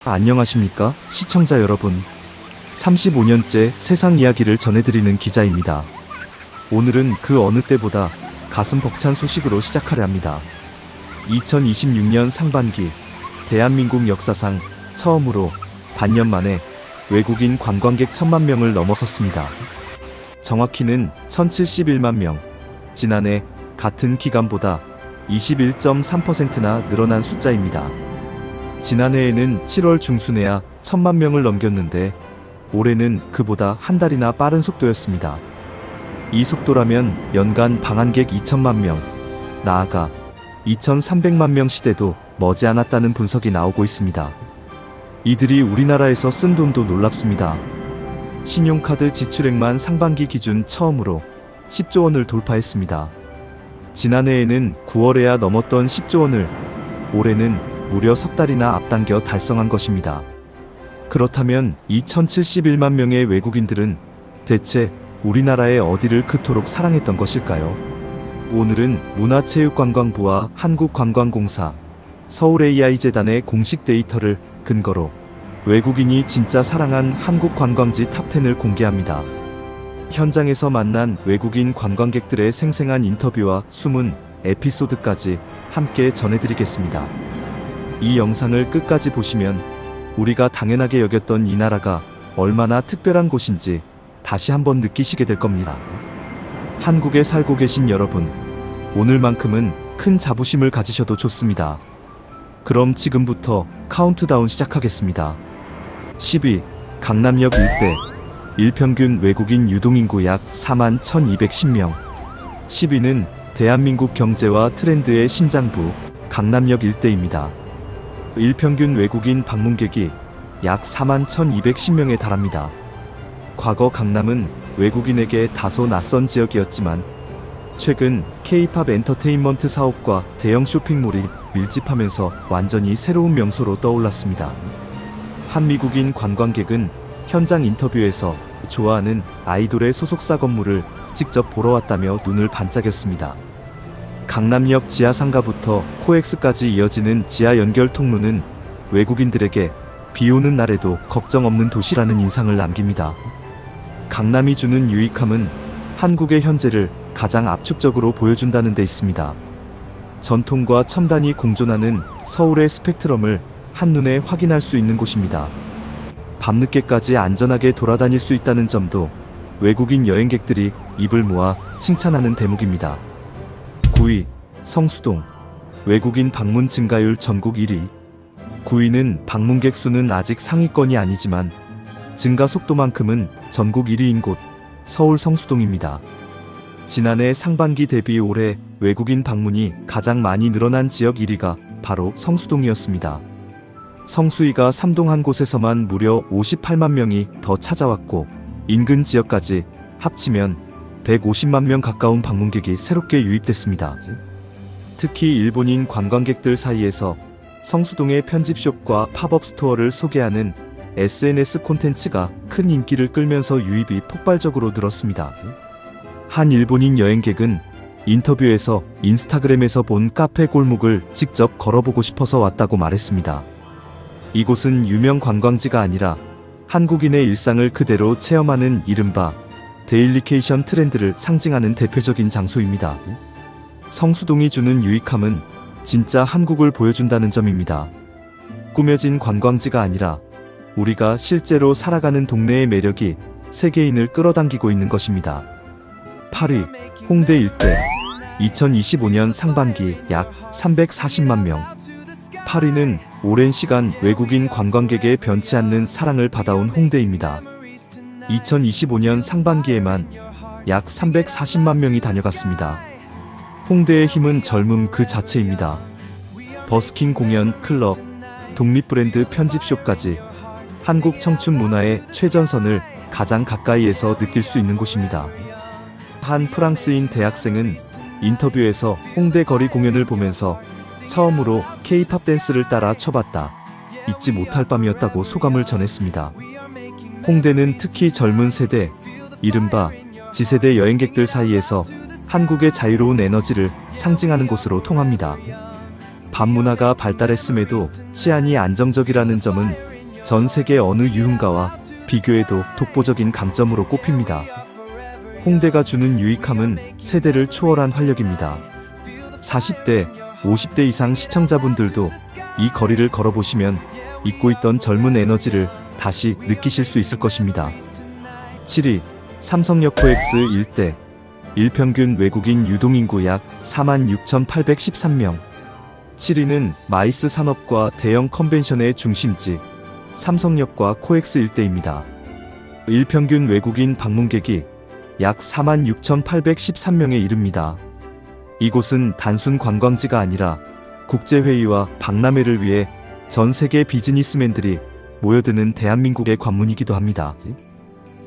안녕하십니까 시청자 여러분. 35년째 세상 이야기를 전해드리는 기자입니다. 오늘은 그 어느 때보다 가슴 벅찬 소식으로 시작하려 합니다. 2026년 상반기 대한민국 역사상 처음으로 반년 만에 외국인 관광객 1000만 명을 넘어섰습니다. 정확히는 1071만 명. 지난해 같은 기간보다 21.3%나 늘어난 숫자입니다. 지난해에는 7월 중순에야 1000만 명을 넘겼는데 올해는 그보다 한 달이나 빠른 속도였습니다. 이 속도라면 연간 방한객 2000만 명, 나아가 2300만 명 시대도 머지않았다는 분석이 나오고 있습니다. 이들이 우리나라에서 쓴 돈도 놀랍습니다. 신용카드 지출액만 상반기 기준 처음으로 10조 원을 돌파했습니다. 지난해에는 9월에야 넘었던 10조 원을 올해는 무려 석 달이나 앞당겨 달성한 것입니다. 그렇다면 이 1071만 명의 외국인들은 대체 우리나라의 어디를 그토록 사랑했던 것일까요? 오늘은 문화체육관광부와 한국관광공사, 서울AI재단의 공식 데이터를 근거로 외국인이 진짜 사랑한 한국 관광지 탑10을 공개합니다. 현장에서 만난 외국인 관광객들의 생생한 인터뷰와 숨은 에피소드까지 함께 전해드리겠습니다. 이 영상을 끝까지 보시면 우리가 당연하게 여겼던 이 나라가 얼마나 특별한 곳인지 다시 한번 느끼시게 될 겁니다. 한국에 살고 계신 여러분, 오늘만큼은 큰 자부심을 가지셔도 좋습니다. 그럼 지금부터 카운트다운 시작하겠습니다. 10위, 강남역 일대, 일평균 외국인 유동인구 약 41,210명. 10위는 대한민국 경제와 트렌드의 심장부, 강남역 일대입니다. 일평균 외국인 방문객이 약 41,210명에 달합니다. 과거 강남은 외국인에게 다소 낯선 지역이었지만 최근 K-팝 엔터테인먼트 사업과 대형 쇼핑몰이 밀집하면서 완전히 새로운 명소로 떠올랐습니다. 한 미국인 관광객은 현장 인터뷰에서 좋아하는 아이돌의 소속사 건물을 직접 보러 왔다며 눈을 반짝였습니다. 강남역 지하상가부터 코엑스까지 이어지는 지하 연결 통로는 외국인들에게 비 오는 날에도 걱정 없는 도시라는 인상을 남깁니다. 강남이 주는 유익함은 한국의 현재를 가장 압축적으로 보여준다는 데 있습니다. 전통과 첨단이 공존하는 서울의 스펙트럼을 한눈에 확인할 수 있는 곳입니다. 밤늦게까지 안전하게 돌아다닐 수 있다는 점도 외국인 여행객들이 입을 모아 칭찬하는 대목입니다. 9위, 성수동. 외국인 방문 증가율 전국 1위. 9위는 방문객 수는 아직 상위권이 아니지만 증가 속도만큼은 전국 1위인 곳, 서울 성수동입니다. 지난해 상반기 대비 올해 외국인 방문이 가장 많이 늘어난 지역 1위가 바로 성수동이었습니다. 성수위가 3동 한 곳에서만 무려 58만 명이 더 찾아왔고 인근 지역까지 합치면 150만 명 가까운 방문객이 새롭게 유입됐습니다. 특히 일본인 관광객들 사이에서 성수동의 편집숍과 팝업 스토어를 소개하는 SNS 콘텐츠가 큰 인기를 끌면서 유입이 폭발적으로 늘었습니다. 한 일본인 여행객은 인터뷰에서 인스타그램에서 본 카페 골목을 직접 걸어보고 싶어서 왔다고 말했습니다. 이곳은 유명 관광지가 아니라 한국인의 일상을 그대로 체험하는 이른바 데일리케이션 트렌드를 상징하는 대표적인 장소입니다. 성수동이 주는 유익함은 진짜 한국을 보여준다는 점입니다. 꾸며진 관광지가 아니라 우리가 실제로 살아가는 동네의 매력이 세계인을 끌어당기고 있는 것입니다. 8위, 홍대 일대. 2025년 상반기 약 340만 명. 8위는 오랜 시간 외국인 관광객의 변치 않는 사랑을 받아온 홍대입니다. 2025년 상반기에만 약 340만 명이 다녀갔습니다. 홍대의 힘은 젊음 그 자체입니다. 버스킹 공연, 클럽, 독립브랜드 편집숍까지 한국 청춘 문화의 최전선을 가장 가까이에서 느낄 수 있는 곳입니다. 한 프랑스인 대학생은 인터뷰에서 홍대 거리 공연을 보면서 처음으로 K-팝 댄스를 따라 춰봤다. 잊지 못할 밤이었다고 소감을 전했습니다. 홍대는 특히 젊은 세대, 이른바 Z세대 여행객들 사이에서 한국의 자유로운 에너지를 상징하는 곳으로 통합니다. 밤문화가 발달했음에도 치안이 안정적이라는 점은 전 세계 어느 유흥가와 비교해도 독보적인 강점으로 꼽힙니다. 홍대가 주는 유익함은 세대를 초월한 활력입니다. 40대, 50대 이상 시청자분들도 이 거리를 걸어보시면 잊고 있던 젊은 에너지를 다시 느끼실 수 있을 것입니다. 7위, 삼성역 코엑스 일대. 일평균 외국인 유동인구 약 46,813명. 7위는 마이스 산업과 대형 컨벤션의 중심지 삼성역과 코엑스 일대입니다. 일평균 외국인 방문객이 약 46,813명에 이릅니다. 이곳은 단순 관광지가 아니라 국제회의와 박람회를 위해 전 세계 비즈니스맨들이 모여드는 대한민국의 관문이기도 합니다.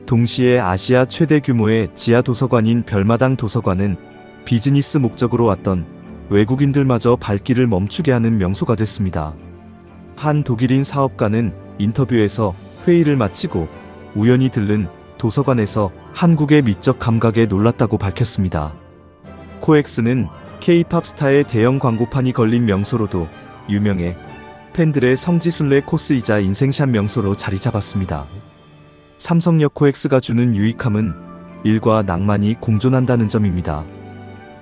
동시에 아시아 최대 규모의 지하 도서관인 별마당 도서관은 비즈니스 목적으로 왔던 외국인들마저 발길을 멈추게 하는 명소가 됐습니다. 한 독일인 사업가는 인터뷰에서 회의를 마치고 우연히 들른 도서관에서 한국의 미적 감각에 놀랐다고 밝혔습니다. 코엑스는 K-팝 스타의 대형 광고판이 걸린 명소로도 유명해 팬들의 성지순례 코스이자 인생샷 명소로 자리 잡았습니다. 삼성역 코엑스가 주는 유익함은 일과 낭만이 공존한다는 점입니다.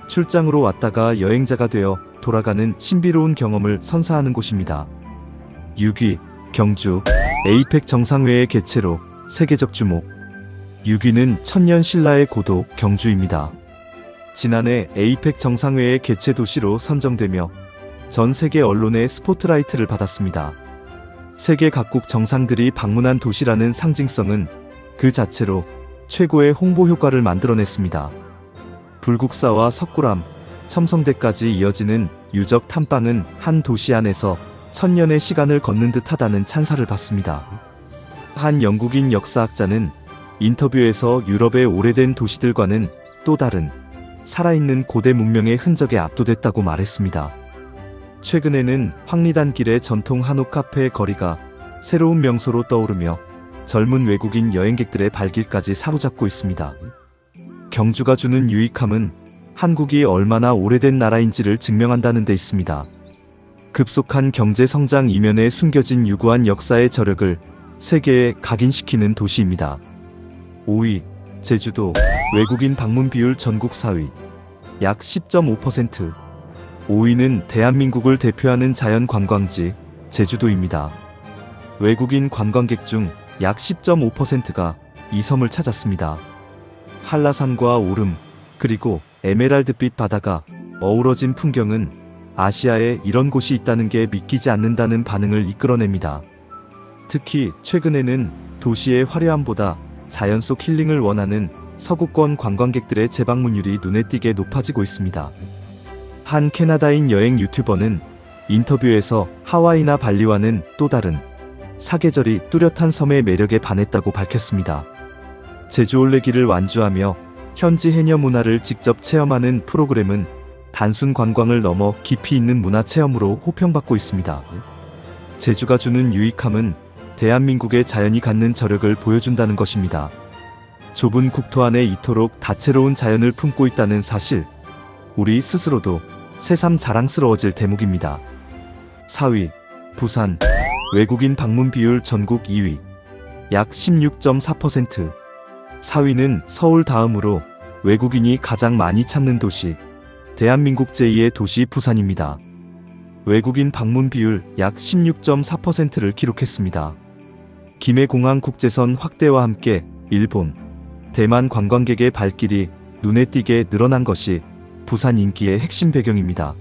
출장으로 왔다가 여행자가 되어 돌아가는 신비로운 경험을 선사하는 곳입니다. 6위, 경주 에이펙 정상회의 개최로 세계적 주목. 6위는 천년 신라의 고도 경주입니다. 지난해 에이펙 정상회의 개최 도시로 선정되며 전 세계 언론의 스포트라이트를 받았습니다. 세계 각국 정상들이 방문한 도시라는 상징성은 그 자체로 최고의 홍보 효과를 만들어냈습니다. 불국사와 석굴암, 첨성대까지 이어지는 유적 탐방은 한 도시 안에서 천년의 시간을 걷는 듯하다는 찬사를 받습니다. 한 영국인 역사학자는 인터뷰에서 유럽의 오래된 도시들과는 또 다른 살아있는 고대 문명의 흔적에 압도됐다고 말했습니다. 최근에는 황리단길의 전통 한옥 카페의 거리가 새로운 명소로 떠오르며 젊은 외국인 여행객들의 발길까지 사로잡고 있습니다. 경주가 주는 유익함은 한국이 얼마나 오래된 나라인지를 증명한다는 데 있습니다. 급속한 경제 성장 이면에 숨겨진 유구한 역사의 저력을 세계에 각인시키는 도시입니다. 5위, 제주도 외국인 방문 비율 전국 4위, 약 10.5%. 5위는 대한민국을 대표하는 자연 관광지 제주도입니다. 외국인 관광객 중 약 10.5%가 이 섬을 찾았습니다. 한라산과 오름, 그리고 에메랄드빛 바다가 어우러진 풍경은 아시아에 이런 곳이 있다는 게 믿기지 않는다는 반응을 이끌어냅니다. 특히 최근에는 도시의 화려함보다 자연 속 힐링을 원하는 서구권 관광객들의 재방문율이 눈에 띄게 높아지고 있습니다. 한 캐나다인 여행 유튜버는 인터뷰에서 하와이나 발리와는 또 다른 사계절이 뚜렷한 섬의 매력에 반했다고 밝혔습니다. 제주올레길을 완주하며 현지 해녀 문화를 직접 체험하는 프로그램은 단순 관광을 넘어 깊이 있는 문화 체험으로 호평받고 있습니다. 제주가 주는 유익함은 대한민국의 자연이 갖는 저력을 보여준다는 것입니다. 좁은 국토 안에 이토록 다채로운 자연을 품고 있다는 사실, 우리 스스로도 새삼 자랑스러워질 대목입니다. 4위, 부산 외국인 방문 비율 전국 2위, 약 16.4%. 4위는 서울 다음으로 외국인이 가장 많이 찾는 도시, 대한민국 제2의 도시 부산입니다. 외국인 방문 비율 약 16.4%를 기록했습니다. 김해공항 국제선 확대와 함께 일본, 대만 관광객의 발길이 눈에 띄게 늘어난 것이 부산 인기의 핵심 배경입니다.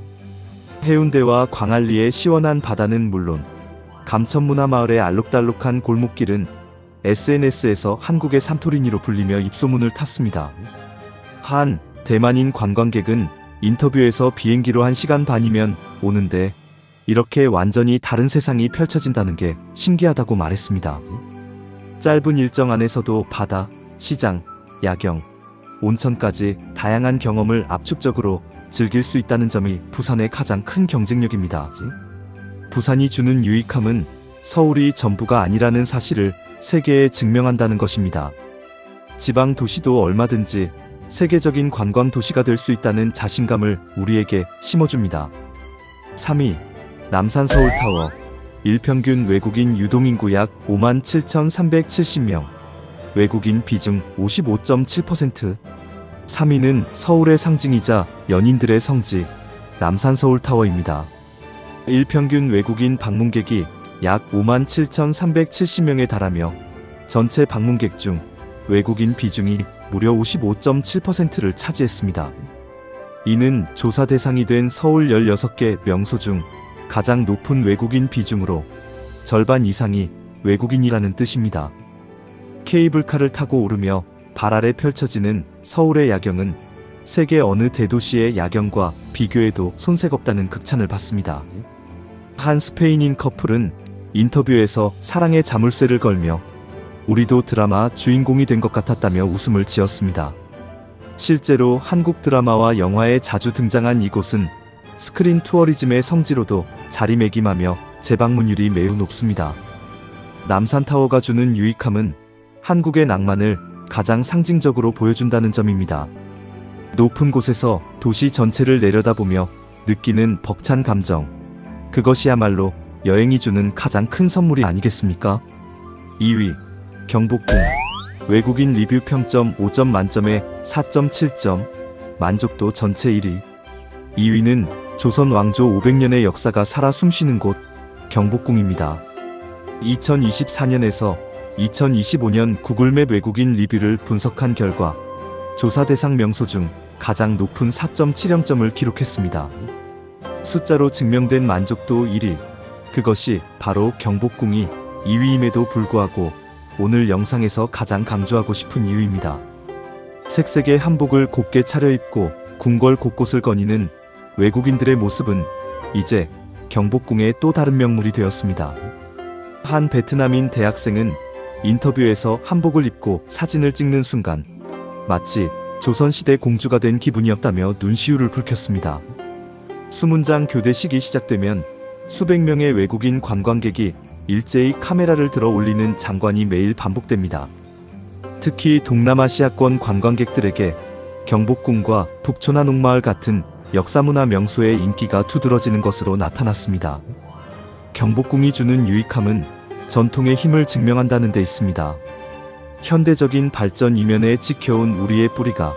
해운대와 광안리의 시원한 바다는 물론 감천문화마을의 알록달록한 골목길은 SNS에서 한국의 산토리니로 불리며 입소문을 탔습니다. 한 대만인 관광객은 인터뷰에서 비행기로 1시간 반이면 오는데 이렇게 완전히 다른 세상이 펼쳐진다는 게 신기하다고 말했습니다. 짧은 일정 안에서도 바다, 시장, 야경, 온천까지 다양한 경험을 압축적으로 즐길 수 있다는 점이 부산의 가장 큰 경쟁력입니다. 부산이 주는 유익함은 서울이 전부가 아니라는 사실을 세계에 증명한다는 것입니다. 지방 도시도 얼마든지 세계적인 관광 도시가 될 수 있다는 자신감을 우리에게 심어줍니다. 3위, 남산 서울타워 일평균 외국인 유동인구 약 57,370명, 외국인 비중 55.7%. 3위는 서울의 상징이자 연인들의 성지, 남산서울타워입니다. 일평균 외국인 방문객이 약 57,370명에 달하며 전체 방문객 중 외국인 비중이 무려 55.7%를 차지했습니다. 이는 조사 대상이 된 서울 16개 명소 중 가장 높은 외국인 비중으로 절반 이상이 외국인이라는 뜻입니다. 케이블카를 타고 오르며 발 아래 펼쳐지는 서울의 야경은 세계 어느 대도시의 야경과 비교해도 손색 없다는 극찬을 받습니다. 한 스페인인 커플은 인터뷰에서 사랑의 자물쇠를 걸며 우리도 드라마 주인공이 된 것 같았다며 웃음을 지었습니다. 실제로 한국 드라마와 영화에 자주 등장한 이곳은 스크린 투어리즘의 성지로도 자리매김하며 재방문율이 매우 높습니다. 남산타워가 주는 유익함은 한국의 낭만을 가장 상징적으로 보여준다는 점입니다. 높은 곳에서 도시 전체를 내려다보며 느끼는 벅찬 감정, 그것이야말로 여행이 주는 가장 큰 선물이 아니겠습니까? 2위, 경복궁. 외국인 리뷰 평점 5점 만점에 4.7점, 만족도 전체 1위. 2위는 조선 왕조 500년의 역사가 살아 숨쉬는 곳, 경복궁입니다. 2024년에서 2025년 구글맵 외국인 리뷰를 분석한 결과 조사 대상 명소 중 가장 높은 4.70점을 기록했습니다. 숫자로 증명된 만족도 1위, 그것이 바로 경복궁이 2위임에도 불구하고 오늘 영상에서 가장 강조하고 싶은 이유입니다. 색색의 한복을 곱게 차려입고 궁궐 곳곳을 거니는 외국인들의 모습은 이제 경복궁의 또 다른 명물이 되었습니다. 한 베트남인 대학생은 인터뷰에서 한복을 입고 사진을 찍는 순간 마치 조선시대 공주가 된 기분이었다며 눈시울을 붉혔습니다. 수문장 교대식이 시작되면 수백 명의 외국인 관광객이 일제히 카메라를 들어 올리는 장관이 매일 반복됩니다. 특히 동남아시아권 관광객들에게 경복궁과 북촌화 농마을 같은 역사문화 명소의 인기가 두드러지는 것으로 나타났습니다. 경복궁이 주는 유익함은 전통의 힘을 증명한다는 데 있습니다. 현대적인 발전 이면에 지켜온 우리의 뿌리가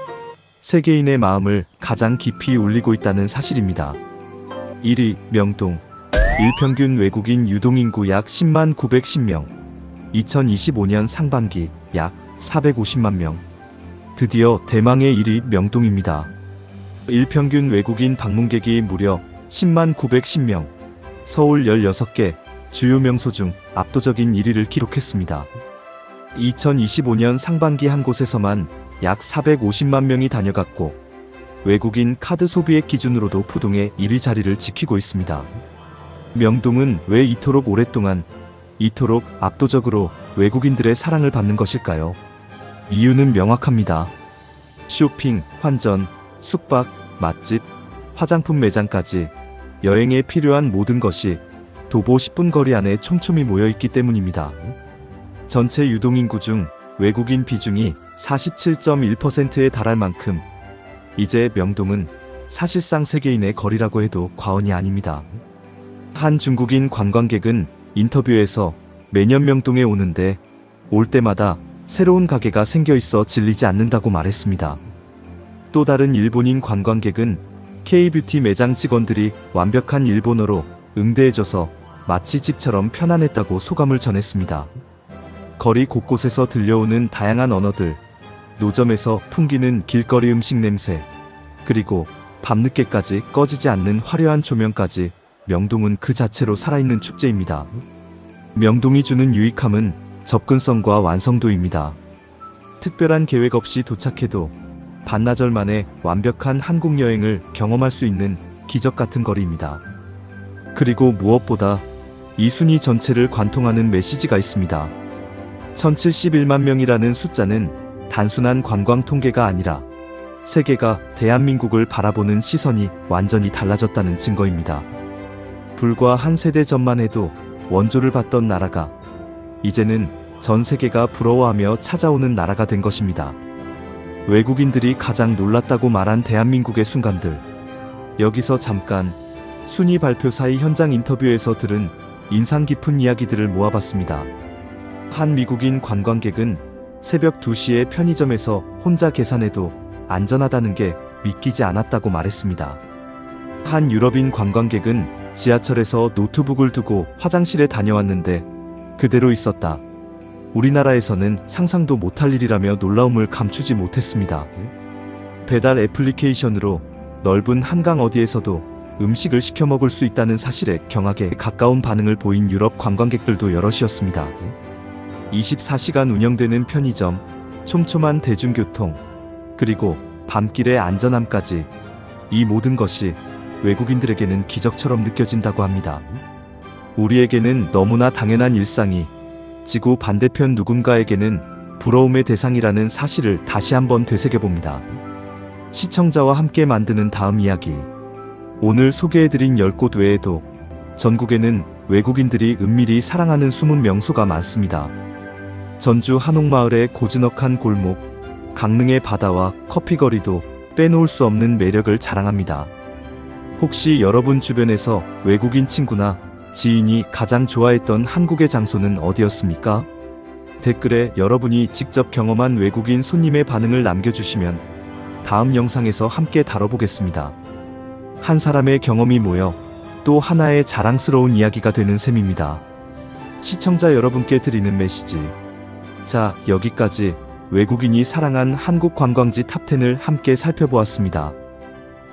세계인의 마음을 가장 깊이 울리고 있다는 사실입니다. 1위, 명동. 일평균 외국인 유동인구 약 10만 910명, 2025년 상반기 약 450만 명. 드디어 대망의 1위 명동입니다. 일평균 외국인 방문객이 무려 10만 910명, 서울 16개 주요 명소 중 압도적인 1위를 기록했습니다. 2025년 상반기 한 곳에서만 약 450만 명이 다녀갔고 외국인 카드 소비액 기준으로도 부동의 1위 자리를 지키고 있습니다. 명동은 왜 이토록 오랫동안, 이토록 압도적으로 외국인들의 사랑을 받는 것일까요? 이유는 명확합니다. 쇼핑, 환전, 숙박, 맛집, 화장품 매장까지 여행에 필요한 모든 것이 도보 10분 거리 안에 촘촘히 모여있기 때문입니다. 전체 유동인구 중 외국인 비중이 47.1%에 달할 만큼 이제 명동은 사실상 세계인의 거리라고 해도 과언이 아닙니다. 한 중국인 관광객은 인터뷰에서 매년 명동에 오는데 올 때마다 새로운 가게가 생겨 있어 질리지 않는다고 말했습니다. 또 다른 일본인 관광객은 K뷰티 매장 직원들이 완벽한 일본어로 응대해줘서 마치 집처럼 편안했다고 소감을 전했습니다. 거리 곳곳에서 들려오는 다양한 언어들, 노점에서 풍기는 길거리 음식 냄새, 그리고 밤늦게까지 꺼지지 않는 화려한 조명까지 명동은 그 자체로 살아있는 축제입니다. 명동이 주는 유익함은 접근성과 완성도입니다. 특별한 계획 없이 도착해도 반나절 만에 완벽한 한국 여행을 경험할 수 있는 기적 같은 거리입니다. 그리고 무엇보다 이 순위 전체를 관통하는 메시지가 있습니다. 1071만 명이라는 숫자는 단순한 관광 통계가 아니라 세계가 대한민국을 바라보는 시선이 완전히 달라졌다는 증거입니다. 불과 한 세대 전만 해도 원조를 받던 나라가 이제는 전 세계가 부러워하며 찾아오는 나라가 된 것입니다. 외국인들이 가장 놀랐다고 말한 대한민국의 순간들. 여기서 잠깐 순위 발표 사이 현장 인터뷰에서 들은 인상 깊은 이야기들을 모아봤습니다. 한 미국인 관광객은 새벽 2시에 편의점에서 혼자 계산해도 안전하다는 게 믿기지 않았다고 말했습니다. 한 유럽인 관광객은 지하철에서 노트북을 두고 화장실에 다녀왔는데 그대로 있었다. 우리나라에서는 상상도 못할 일이라며 놀라움을 감추지 못했습니다. 배달 애플리케이션으로 넓은 한강 어디에서도 음식을 시켜 먹을 수 있다는 사실에 경악에 가까운 반응을 보인 유럽 관광객들도 여럿이었습니다. 24시간 운영되는 편의점, 촘촘한 대중교통, 그리고 밤길의 안전함까지 이 모든 것이 외국인들에게는 기적처럼 느껴진다고 합니다. 우리에게는 너무나 당연한 일상이 지구 반대편 누군가에게는 부러움의 대상이라는 사실을 다시 한번 되새겨봅니다. 시청자와 함께 만드는 다음 이야기. 오늘 소개해드린 10곳 외에도 전국에는 외국인들이 은밀히 사랑하는 숨은 명소가 많습니다. 전주 한옥마을의 고즈넉한 골목, 강릉의 바다와 커피거리도 빼놓을 수 없는 매력을 자랑합니다. 혹시 여러분 주변에서 외국인 친구나 지인이 가장 좋아했던 한국의 장소는 어디였습니까? 댓글에 여러분이 직접 경험한 외국인 손님의 반응을 남겨주시면 다음 영상에서 함께 다뤄보겠습니다. 한 사람의 경험이 모여 또 하나의 자랑스러운 이야기가 되는 셈입니다. 시청자 여러분께 드리는 메시지. 자, 여기까지 외국인이 사랑한 한국 관광지 탑10을 함께 살펴보았습니다.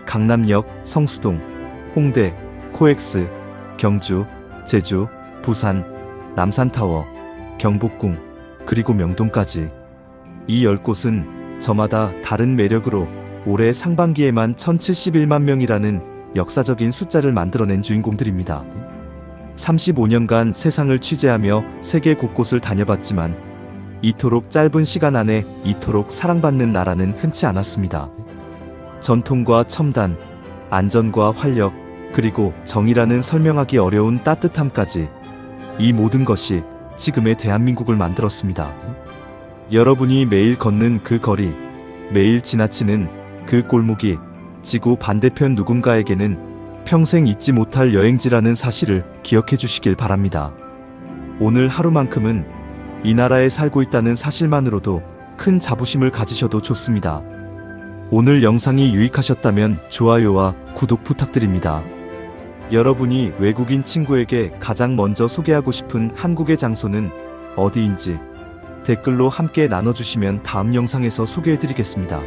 강남역, 성수동, 홍대, 코엑스, 경주, 제주, 부산, 남산타워, 경복궁, 그리고 명동까지 이 10곳은 저마다 다른 매력으로 올해 상반기에만 1071만 명이라는 역사적인 숫자를 만들어낸 주인공들입니다. 35년간 세상을 취재하며 세계 곳곳을 다녀봤지만 이토록 짧은 시간 안에 이토록 사랑받는 나라는 흔치 않았습니다. 전통과 첨단, 안전과 활력, 그리고 정의라는 설명하기 어려운 따뜻함까지 이 모든 것이 지금의 대한민국을 만들었습니다. 여러분이 매일 걷는 그 거리, 매일 지나치는 그 골목이 지구 반대편 누군가에게는 평생 잊지 못할 여행지라는 사실을 기억해 주시길 바랍니다. 오늘 하루만큼은 이 나라에 살고 있다는 사실만으로도 큰 자부심을 가지셔도 좋습니다. 오늘 영상이 유익하셨다면 좋아요와 구독 부탁드립니다. 여러분이 외국인 친구에게 가장 먼저 소개하고 싶은 한국의 장소는 어디인지 댓글로 함께 나눠주시면 다음 영상에서 소개해드리겠습니다.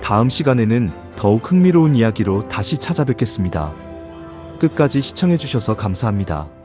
다음 시간에는 더욱 흥미로운 이야기로 다시 찾아뵙겠습니다. 끝까지 시청해주셔서 감사합니다.